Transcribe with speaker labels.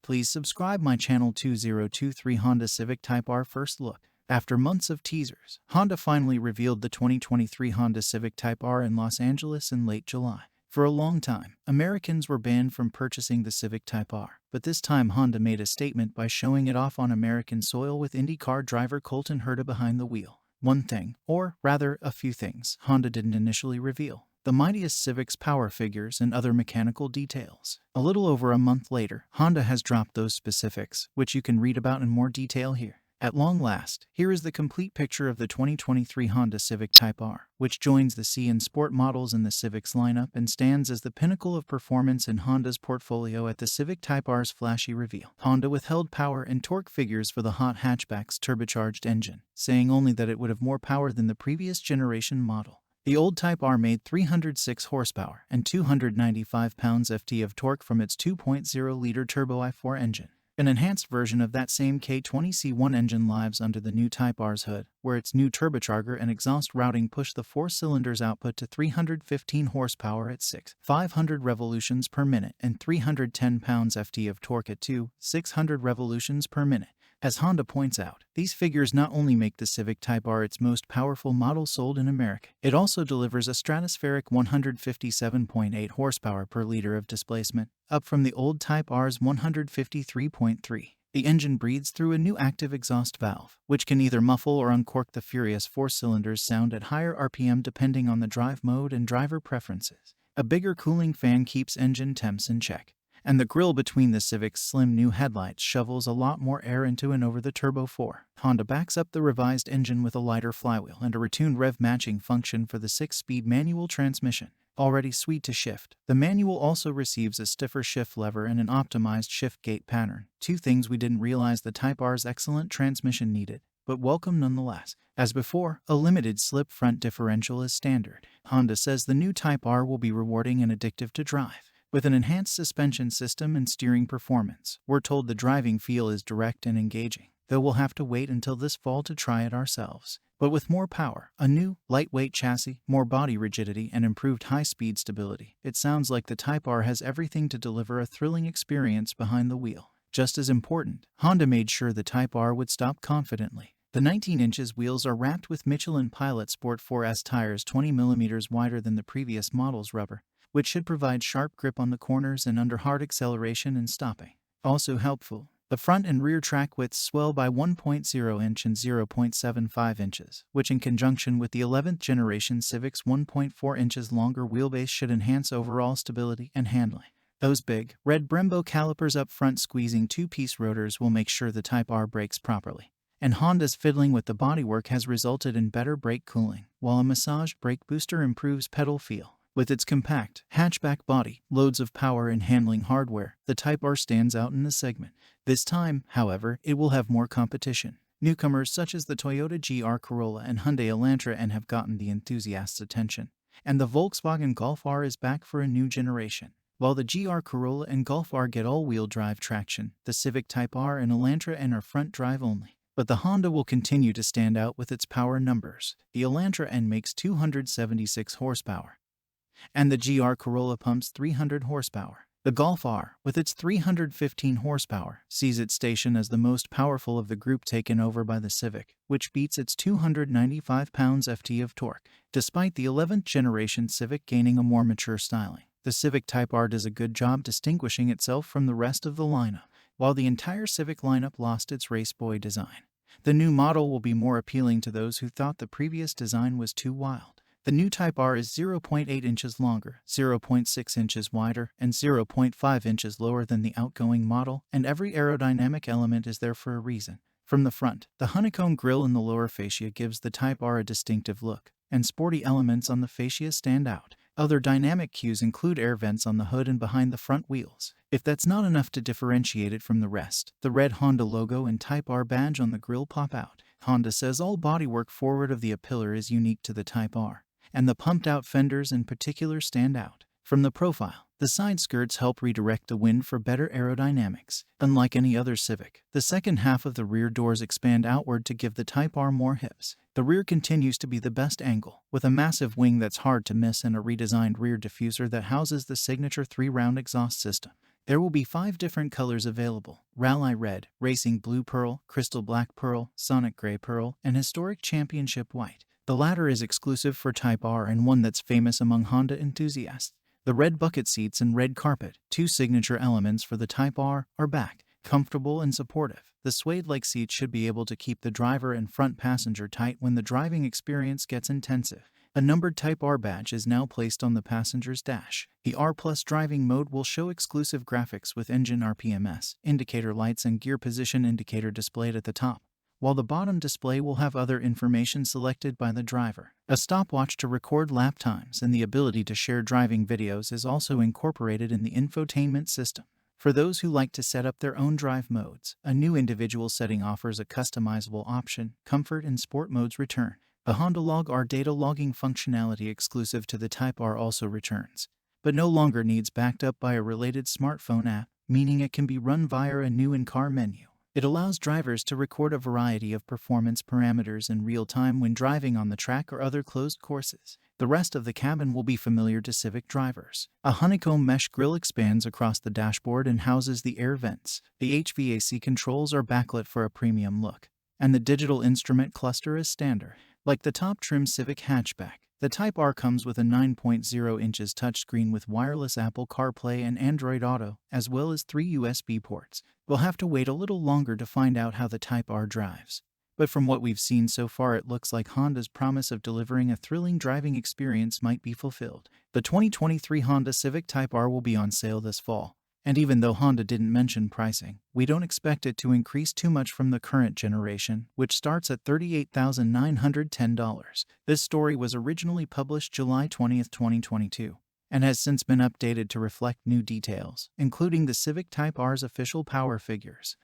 Speaker 1: Please subscribe my channel. 2023 Honda Civic Type R first look. After months of teasers, Honda finally revealed the 2023 Honda Civic Type R in Los Angeles in late July. For a long time, Americans were banned from purchasing the Civic Type R, but this time Honda made a statement by showing it off on American soil with IndyCar driver Colton Herta behind the wheel. One thing, or rather a few things, Honda didn't initially reveal: the mightiest Civic's power figures and other mechanical details. A little over a month later, Honda has dropped those specifics, which you can read about in more detail here. At long last, here is the complete picture of the 2023 Honda Civic Type R, which joins the C and Sport models in the Civic's lineup and stands as the pinnacle of performance in Honda's portfolio. At the Civic Type R's flashy reveal, Honda withheld power and torque figures for the hot hatchback's turbocharged engine, saying only that it would have more power than the previous generation model. The old Type R made 306 horsepower and 295 pounds-ft of torque from its 2.0-liter turbo i4 engine. An enhanced version of that same K20C1 engine lives under the new Type R's hood, where its new turbocharger and exhaust routing push the four cylinders' output to 315 horsepower at 6,500 revolutions per minute and 310 pounds-ft of torque at 2,600 revolutions per minute. As Honda points out, these figures not only make the Civic Type R its most powerful model sold in America, it also delivers a stratospheric 157.8 horsepower per liter of displacement, up from the old Type R's 153.3. The engine breathes through a new active exhaust valve, which can either muffle or uncork the furious four cylinders' sound at higher RPM depending on the drive mode and driver preferences. A bigger cooling fan keeps engine temps in check, and the grille between the Civic's slim new headlights shovels a lot more air into and over the Turbo 4. Honda backs up the revised engine with a lighter flywheel and a retuned rev matching function for the 6-speed manual transmission. Already sweet to shift, the manual also receives a stiffer shift lever and an optimized shift gate pattern. Two things we didn't realize the Type R's excellent transmission needed, but welcome nonetheless. As before, a limited slip front differential is standard. Honda says the new Type R will be rewarding and addictive to drive. With an enhanced suspension system and steering performance, we're told the driving feel is direct and engaging, though we'll have to wait until this fall to try it ourselves. But with more power, a new, lightweight chassis, more body rigidity, and improved high-speed stability, it sounds like the Type R has everything to deliver a thrilling experience behind the wheel. Just as important, Honda made sure the Type R would stop confidently. The 19-inch wheels are wrapped with Michelin Pilot Sport 4S tires 20 mm wider than the previous model's rubber, which should provide sharp grip on the corners and under hard acceleration and stopping. Also helpful, the front and rear track widths swell by 1.0 inch and 0.75 inches, which in conjunction with the 11th generation Civic's 1.4 inches longer wheelbase should enhance overall stability and handling. Those big, red Brembo calipers up front squeezing two-piece rotors will make sure the Type R brakes properly. And Honda's fiddling with the bodywork has resulted in better brake cooling, while a massage brake booster improves pedal feel. With its compact, hatchback body, loads of power and handling hardware, the Type R stands out in the segment. This time, however, it will have more competition. Newcomers such as the Toyota GR Corolla and Hyundai Elantra have gotten the enthusiasts' attention, and the Volkswagen Golf R is back for a new generation. While the GR Corolla and Golf R get all-wheel drive traction, the Civic Type R and Elantra are front drive only. But the Honda will continue to stand out with its power numbers. The Elantra makes 276 horsepower, and the GR Corolla pumps 300 horsepower. The Golf R, with its 315 horsepower, sees its station as the most powerful of the group, taken over by the Civic, which beats its 295 pounds-ft of torque. Despite the 11th generation Civic gaining a more mature styling, the Civic Type R does a good job distinguishing itself from the rest of the lineup. While the entire Civic lineup lost its raceboy design, the new model will be more appealing to those who thought the previous design was too wild. The new Type R is 0.8 inches longer, 0.6 inches wider, and 0.5 inches lower than the outgoing model, and every aerodynamic element is there for a reason. From the front, the honeycomb grille in the lower fascia gives the Type R a distinctive look, and sporty elements on the fascia stand out. Other dynamic cues include air vents on the hood and behind the front wheels. If that's not enough to differentiate it from the rest, the red Honda logo and Type R badge on the grille pop out. Honda says all bodywork forward of the A-pillar is unique to the Type R, and the pumped-out fenders in particular stand out. From the profile, the side skirts help redirect the wind for better aerodynamics. Unlike any other Civic, the second half of the rear doors expand outward to give the Type R more hips. The rear continues to be the best angle, with a massive wing that's hard to miss and a redesigned rear diffuser that houses the signature 3-round exhaust system. There will be 5 different colors available: Rally Red, Racing Blue Pearl, Crystal Black Pearl, Sonic Gray Pearl, and Historic Championship White. The latter is exclusive for Type R and one that's famous among Honda enthusiasts. The red bucket seats and red carpet, 2 signature elements for the Type R, are back. Comfortable and supportive, the suede-like seats should be able to keep the driver and front passenger tight when the driving experience gets intensive. A numbered Type R badge is now placed on the passenger's dash. The R+ driving mode will show exclusive graphics with engine RPMs, indicator lights, and gear position indicator displayed at the top, while the bottom display will have other information selected by the driver. A stopwatch to record lap times and the ability to share driving videos is also incorporated in the infotainment system. For those who like to set up their own drive modes, a new individual setting offers a customizable option. Comfort and Sport modes return. The Honda Log R data logging functionality exclusive to the Type R also returns, but no longer needs backed up by a related smartphone app, meaning it can be run via a new in-car menu. It allows drivers to record a variety of performance parameters in real time when driving on the track or other closed courses. The rest of the cabin will be familiar to Civic drivers. A honeycomb mesh grille expands across the dashboard and houses the air vents. The HVAC controls are backlit for a premium look, and the digital instrument cluster is standard. Like the top-trim Civic hatchback, the Type R comes with a 9.0 inches touchscreen with wireless Apple CarPlay and Android Auto, as well as 3 USB ports. We'll have to wait a little longer to find out how the Type R drives, but from what we've seen so far, it looks like Honda's promise of delivering a thrilling driving experience might be fulfilled. The 2023 Honda Civic Type R will be on sale this fall, and even though Honda didn't mention pricing, we don't expect it to increase too much from the current generation, which starts at $38,910. This story was originally published July 20, 2022, and has since been updated to reflect new details, including the Civic Type R's official power figures.